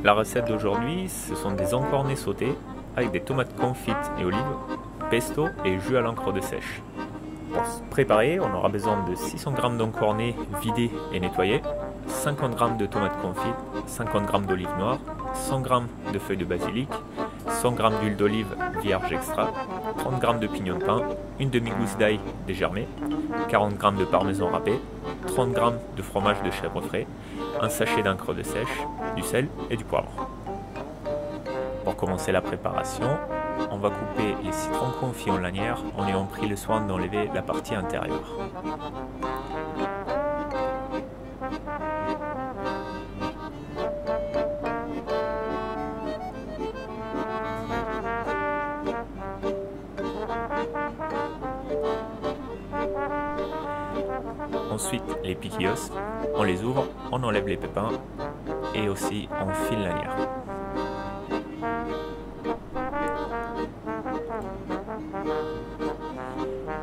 La recette d'aujourd'hui, ce sont des encornets sautés avec des tomates confites et olives, pesto et jus à l'encre de sèche. Pour se préparer, on aura besoin de 600 g d'encornets vidés et nettoyés, 50 g de tomates confites, 50 g d'olives noires, 100 g de feuilles de basilic, 100 g d'huile d'olive vierge extra, 30 g de pignon de pain, une demi-gousse d'ail dégermé, 40 g de parmesan râpé, 30 g de fromage de chèvre frais, un sachet d'encre de sèche, du sel et du poivre. Pour commencer la préparation, on va couper les citrons confits en lanières en ayant pris le soin d'enlever la partie intérieure. Ensuite, les piquillos, on les ouvre, on enlève les pépins et aussi on file lanière.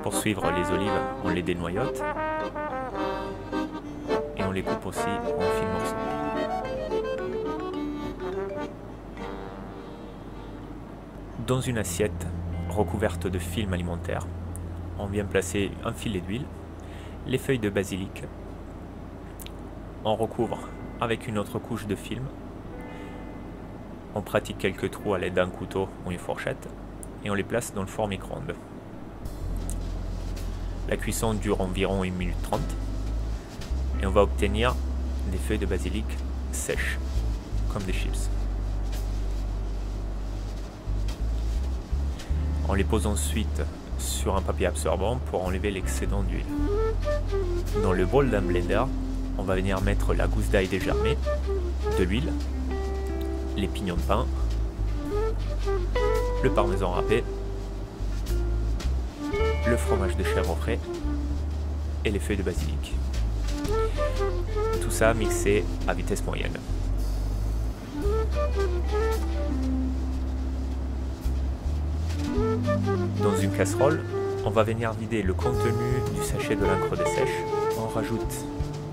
Pour suivre les olives, on les dénoyote et on les coupe aussi en fines morceaux. Dans une assiette recouverte de film alimentaire, on vient placer un filet d'huile, les feuilles de basilic, on recouvre avec une autre couche de film, on pratique quelques trous à l'aide d'un couteau ou une fourchette et on les place dans le four micro-ondes. La cuisson dure environ 1 minute 30 et on va obtenir des feuilles de basilic sèches, comme des chips. On les pose ensuite sur un papier absorbant pour enlever l'excédent d'huile. Dans le bol d'un blender, on va venir mettre la gousse d'ail dégermée, de l'huile, les pignons de pain, le parmesan râpé, le fromage de chèvre frais et les feuilles de basilic. Tout ça mixé à vitesse moyenne. Dans une casserole, on va venir vider le contenu du sachet de l'encre de sèche. On rajoute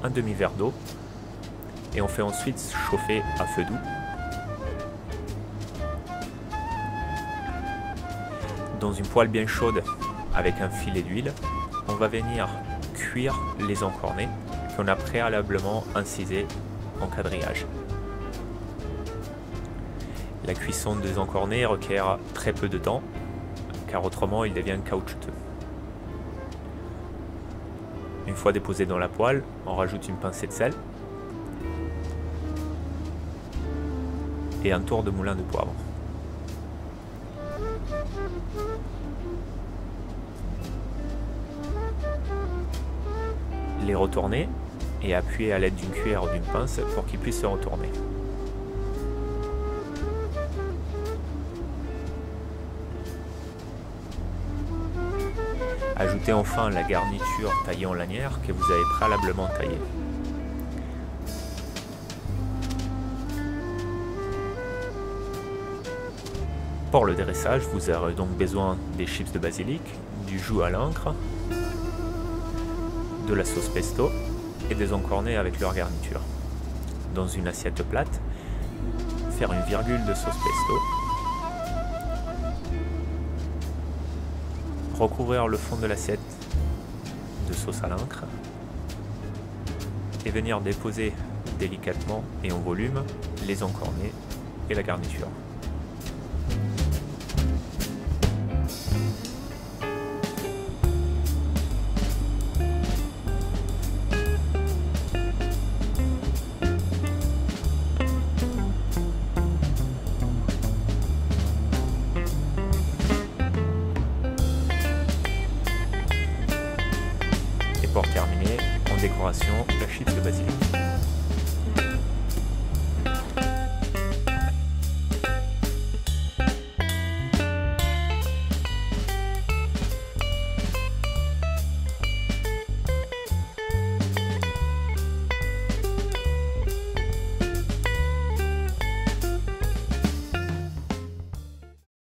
un demi-verre d'eau et on fait ensuite chauffer à feu doux. Dans une poêle bien chaude avec un filet d'huile, on va venir cuire les encornets qu'on a préalablement incisés en quadrillage. La cuisson des encornets requiert très peu de temps car autrement il devient caoutchouteux. Une fois déposé dans la poêle, on rajoute une pincée de sel et un tour de moulin de poivre. Les retourner et appuyer à l'aide d'une cuillère ou d'une pince pour qu'ils puissent se retourner. Ajoutez enfin la garniture taillée en lanière que vous avez préalablement taillée. Pour le dressage, vous aurez donc besoin des chips de basilic, du jus à l'encre, de la sauce pesto et des encornets avec leur garniture. Dans une assiette plate, faire une virgule de sauce pesto, recouvrir le fond de l'assiette de sauce à l'encre et venir déposer délicatement et en volume les encornets et la garniture. Pour terminer, en décoration, la chips de basilic.